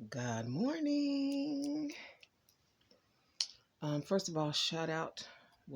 Good morning. First of all, shout out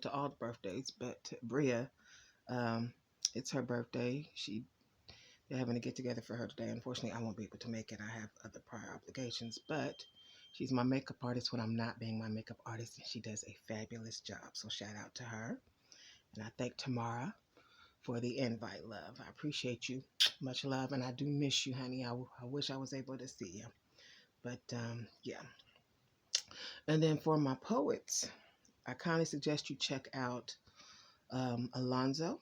to all the birthdays, but to Beya, um, it's her birthday. They're having to get together for her today. Unfortunately, I won't be able to make it. I have other prior obligations, but she's my makeup artist when I'm not being my makeup artist, and she does a fabulous job. So shout out to her, and I thank Tamara for the invite, love. I appreciate you, much love, and I do miss you, honey. I wish I was able to see you, but yeah. And then for my poets, I kindly suggest you check out Alonzo.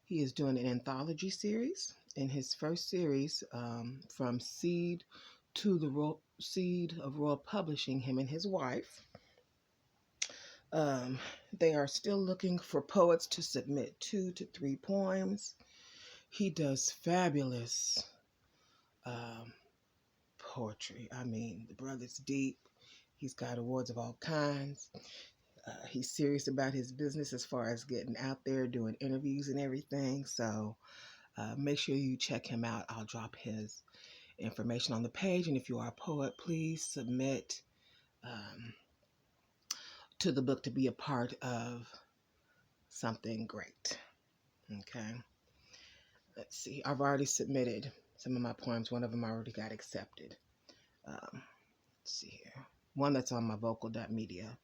He is doing an anthology series. In his first series, from Seed to the Seed of Royal Publishing, him and his wife, um, they are still looking for poets to submit 2 to 3 poems. He does fabulous um, poetry. I mean, the brother's deep. He's got awards of all kinds. He's serious about his business as far as getting out there, doing interviews and everything. So make sure you check him out. I'll drop his information on the page. And if you are a poet, please submit to the book to be a part of something great. Okay. Let's see. I've already submitted some of my poems. One of them already got accepted. Let's see here. One that's on my vocal.media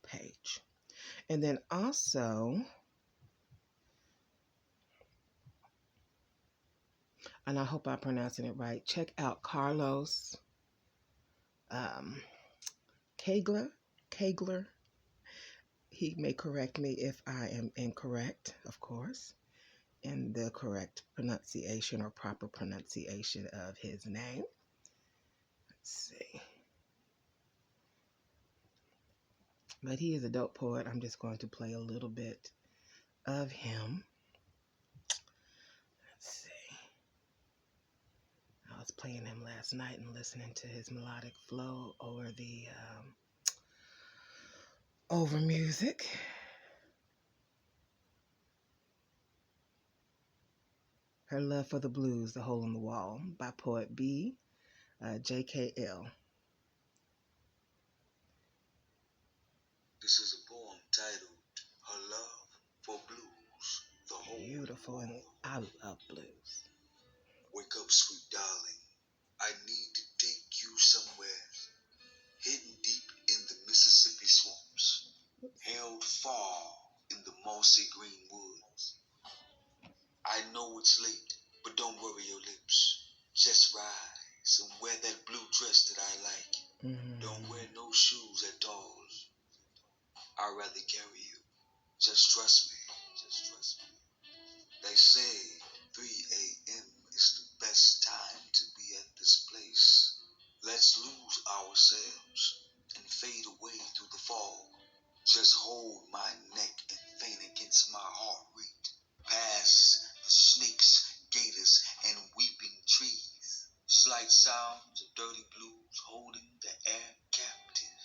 page. And then also, and I hope I'm pronouncing it right, check out Carlos Kegler. He may correct me if I am incorrect, of course, in the correct pronunciation or proper pronunciation of his name. Let's see. But he is a dope poet. I'm just going to play a little bit of him. Let's see. I was playing him last night and listening to his melodic flow over music. Her Love for the Blues, The Hole in the Wall, by Poet BGKL. This is a poem titled Her Love for Blues, The Hole in the Wall. Beautiful, and I love blues. Wake up, sweet darling. I need to take you somewhere hidden deep in the Mississippi swamps, held far in the mossy green woods. I know it's late, but don't worry your lips. Just rise and wear that blue dress that I like. Don't wear no shoes at all. I'd rather carry you. Just trust me. Just trust me. They say 3 a.m. is the best time to be at this place. Let's lose ourselves and fade away through the fog. Just hold my neck and faint against my heart rate. Past the snakes, gators, and weeping trees. Slight sounds of dirty blues holding the air captive.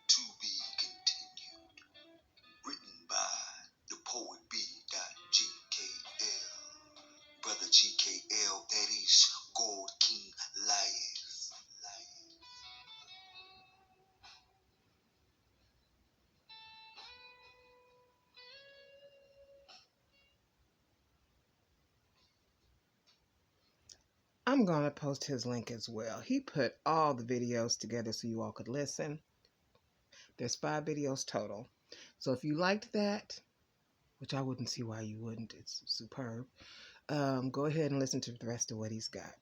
To be continued. Written by the Poet BGKL. Brother GKL, that is God King Life. I'm going to post his link as well. He put all the videos together so you all could listen. There's 5 videos total. So if you liked that, which I wouldn't see why you wouldn't, it's superb, go ahead and listen to the rest of what he's got.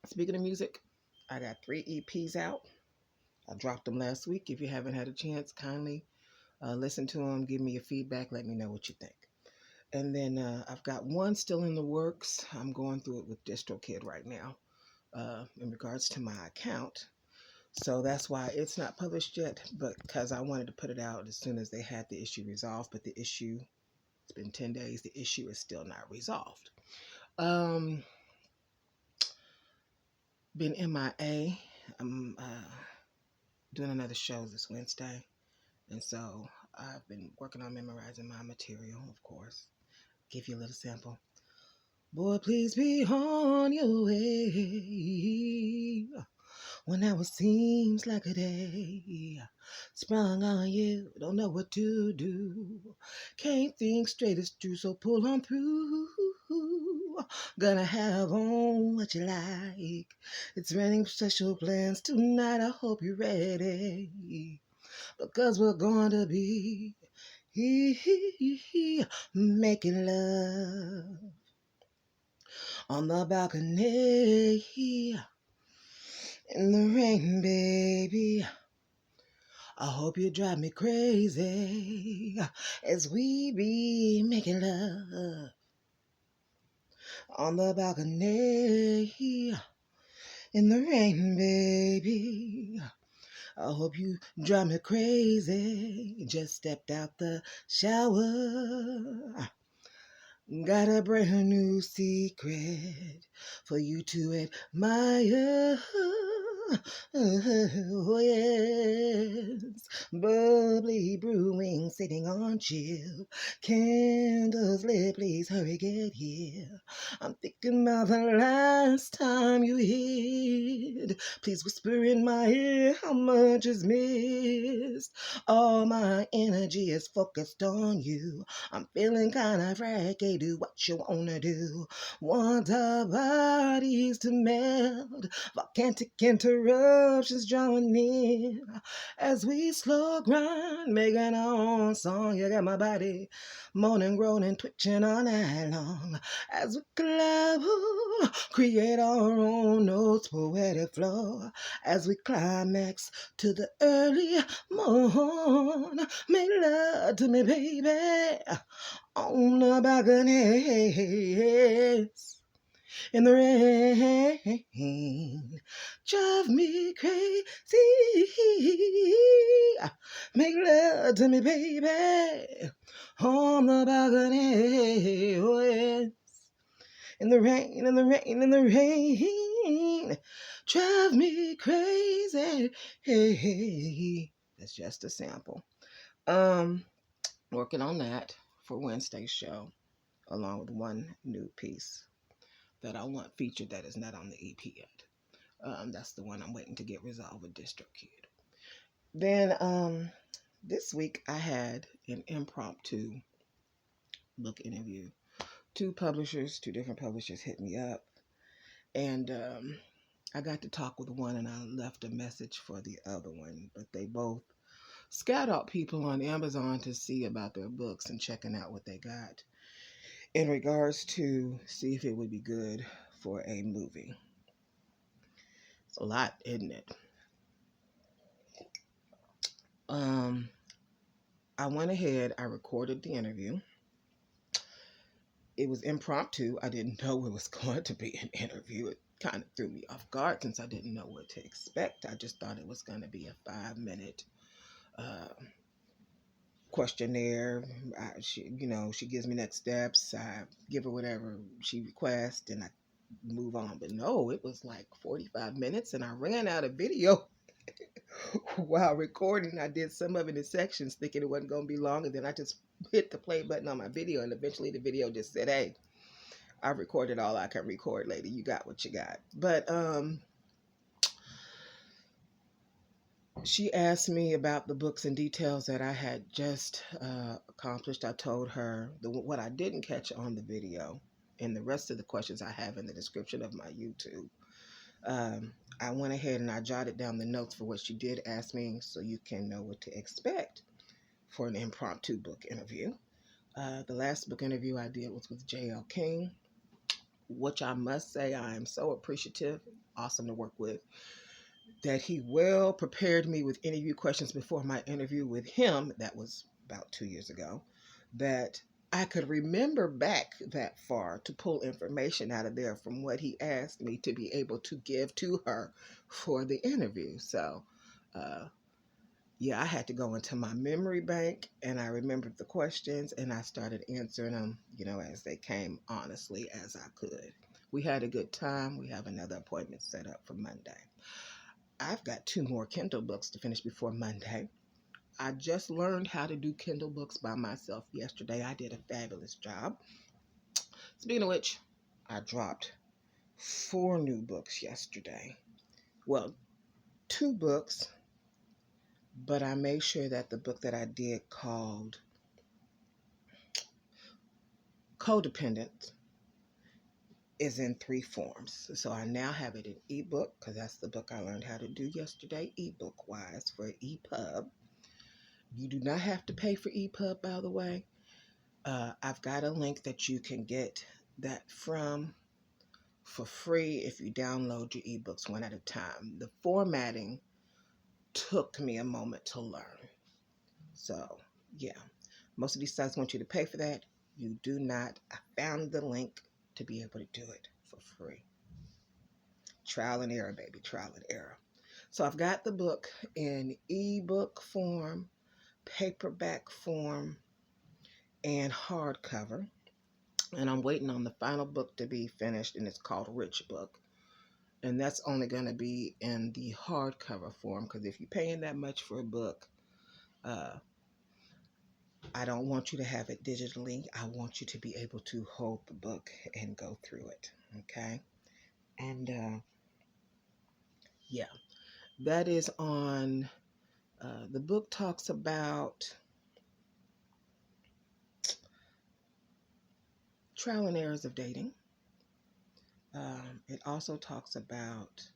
Speaking of music, I got 3 EPs out. I dropped them last week. If you haven't had a chance, kindly listen to them. Give me your feedback. Let me know what you think. And then I've got one still in the works. I'm going through it with DistroKid right now in regards to my account. So that's why it's not published yet, but because I wanted to put it out as soon as they had the issue resolved. But the issue, it's been 10 days. The issue is still not resolved. Been MIA. I'm doing another show this Wednesday. And so I've been working on memorizing my material, of course. Give you a little sample. Boy, please be on your way. When now it seems like a day sprung on you, don't know what to do. Can't think straight, it's true, so pull on through. Gonna have on what you like. It's raining special plans tonight, I hope you're ready. Because we're going to be making love on the balcony in the rain, baby. I hope you drive me crazy as we be making love on the balcony in the rain, baby. I hope you drive me crazy. Just stepped out the shower. Got a brand new secret for you to admire. Oh, yes. Bubbly brewing, sitting on chill. Candles lit, please hurry, get here. I'm thinking about the last time you hid. Please whisper in my ear how much is missed. All my energy is focused on you. I'm feeling kinda freaky, do what you wanna do. Want our bodies to melt, volcanic interruptions drawing near. As we slow grind, making our own song. You got my body moaning, groaning, twitching all night long. As we collab, create our own notes, poetic flow. As we climax to the early morn, make love to me, baby, on the balcony, in the rain. Drive me crazy. Make love to me, baby, on the balcony. Oh, yes. In the rain, in the rain, in the rain. Drive me crazy. Hey, hey. That's just a sample. Working on that for Wednesday's show, along with one new piece that I want featured that is not on the EP yet. That's the one I'm waiting to get resolved with District Kid. Then this week I had an impromptu book interview. Two different publishers hit me up, and I got to talk with one and I left a message for the other one, but they both scout out people on Amazon to see about their books and checking out what they got in regards to see if it would be good for a movie. It's a lot, isn't it? I went ahead, I recorded the interview. It was impromptu. I didn't know it was going to be an interview. It kind of threw me off guard since I didn't know what to expect. I just thought it was going to be a 5-minute questionnaire. She gives me next steps. I give her whatever she requests, and I move on. But no, it was like 45 minutes, and I ran out of video while recording. I did some of it in sections, thinking it wasn't going to be long, and then I just hit the play button on my video, and eventually the video just said, "Hey, I recorded all I can record, lady. You got what you got." But she asked me about the books and details that I had just accomplished. I told her what I didn't catch on the video, and the rest of the questions I have in the description of my YouTube. I went ahead and I jotted down the notes for what she did ask me, so you can know what to expect for an impromptu book interview. The last book interview I did was with J.L. King, which I must say I am so appreciative, awesome to work with, that he well prepared me with interview questions before my interview with him. That was about 2 years ago, that I could remember back that far to pull information out of there from what he asked me to be able to give to her for the interview. So, yeah, I had to go into my memory bank and I remembered the questions and I started answering them, as they came, honestly, as I could. We had a good time. We have another appointment set up for Monday. I've got 2 more Kindle books to finish before Monday. I just learned how to do Kindle books by myself yesterday. I did a fabulous job. Speaking of which, I dropped 4 new books yesterday. Well, 2 books, but I made sure that the book that I did called Codependent is in 3 forms. So I now have it in ebook, because that's the book I learned how to do yesterday, ebook wise, for EPUB. You do not have to pay for EPUB, by the way. I've got a link that you can get that from for free if you download your ebooks one at a time. The formatting took me a moment to learn. So, yeah, most of these sites want you to pay for that. You do not. I found the link to be able to do it for free. Trial and error, baby, trial and error. So I've got the book in ebook form, paperback form, and hardcover. And I'm waiting on the final book to be finished, and it's called Rich Book. And that's only going to be in the hardcover form, because if you're paying that much for a book, I don't want you to have it digitally. I want you to be able to hold the book and go through it. Okay? And yeah, that is on. The book talks about trial and errors of dating. It also talks about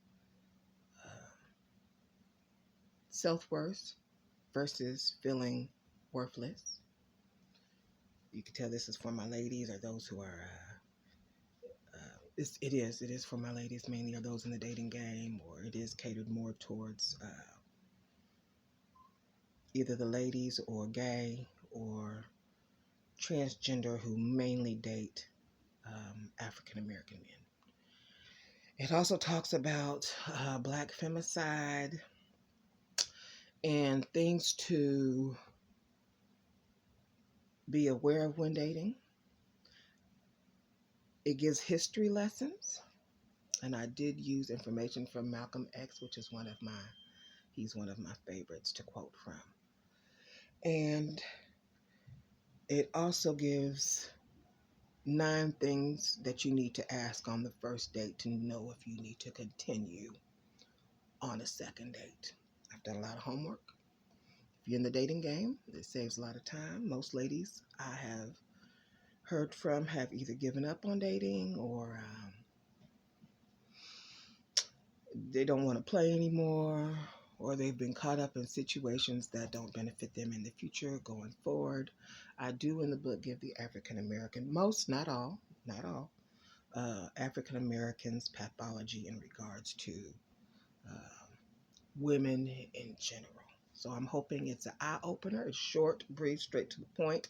self-worth versus feeling worthless. You can tell this is for my ladies, or those who are it is for my ladies, mainly, or those in the dating game, or it is catered more towards either the ladies or gay or transgender who mainly date African American men. It also talks about black femicide and things to be aware of when dating. It gives history lessons, and I did use information from Malcolm X, which is he's one of my favorites to quote from. And it also gives 9 things that you need to ask on the first date to know if you need to continue on a second date. I've done a lot of homework. If you're in the dating game, it saves a lot of time. Most ladies I have heard from have either given up on dating, or they don't want to play anymore, or they've been caught up in situations that don't benefit them in the future going forward. I do in the book give the African American, most, not all, African Americans pathology in regards to women in general. So I'm hoping it's an eye opener. It's short, brief, straight to the point,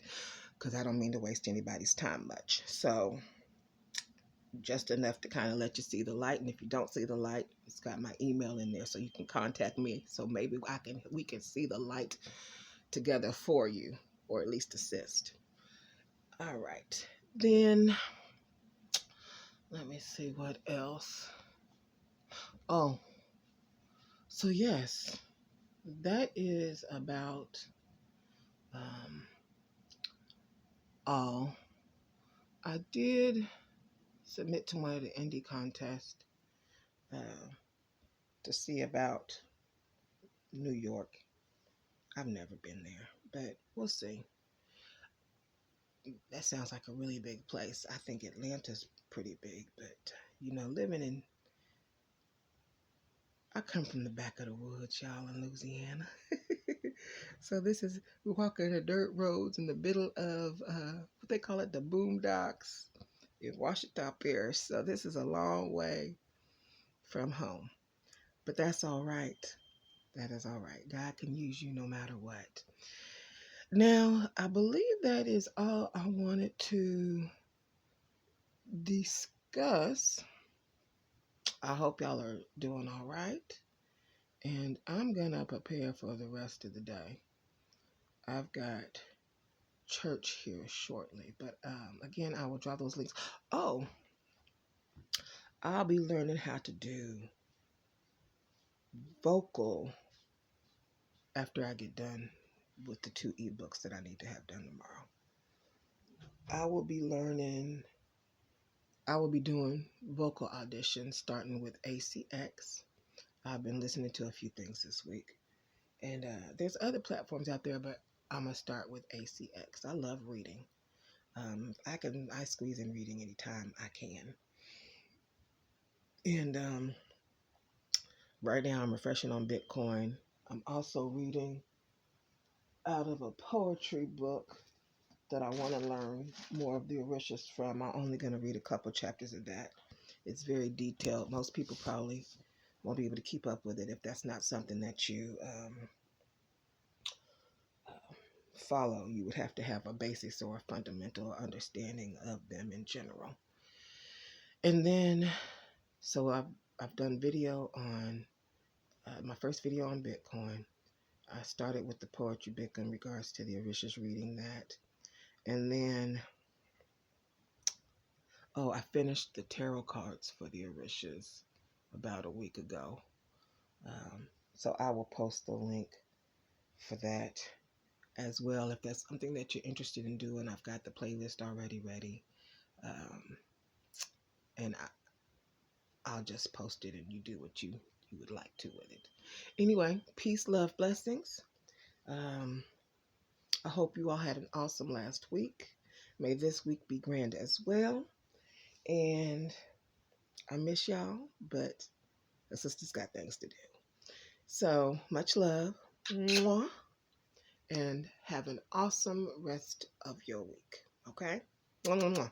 because I don't mean to waste anybody's time much. So just enough to kind of let you see the light. And if you don't see the light, it's got my email in there, so you can contact me. So maybe we can see the light together for you, or at least assist. All right. Then let me see what else. Oh, so yes, that is about all. I did submit to one of the indie contests to see about New York. I've never been there, but we'll see. That sounds like a really big place. I think Atlanta's pretty big, but I come from the back of the woods, y'all, in Louisiana. So we're walking the dirt roads in the middle of what they call it, the boondocks in Washington Parish. So this is a long way from home, but that's all right. That is all right. God can use you no matter what. Now, I believe that is all I wanted to discuss. I hope y'all are doing all right. And I'm going to prepare for the rest of the day. I've got church here shortly. But again, I will draw those links. Oh, I'll be learning how to do vocal after I get done with the 2 ebooks that I need to have done tomorrow. I will be doing vocal auditions starting with ACX. I've been listening to a few things this week. And there's other platforms out there, but I'm going to start with ACX. I love reading. I squeeze in reading anytime I can. And right now I'm refreshing on Bitcoin. I'm also reading out of a poetry book that I want to learn more of the Orishas from. I'm only going to read a couple chapters of that. It's very detailed. Most people probably won't be able to keep up with it if that's not something that you follow. You would have to have a basics or a fundamental understanding of them in general. And then, so I've done video on my first video on Bitcoin. I started with the poetry book in regards to the Orishas, reading that. And then, I finished the tarot cards for the Orishas about a week ago. So I will post the link for that as well. If that's something that you're interested in doing, I've got the playlist already ready. And I'll just post it and you do what you would like to with it. Anyway, peace, love, blessings. I hope you all had an awesome last week. May this week be grand as well. And I miss y'all, but the sister's got things to do. So much love. Mwah. And have an awesome rest of your week. Okay? Mwah, mwah, mwah.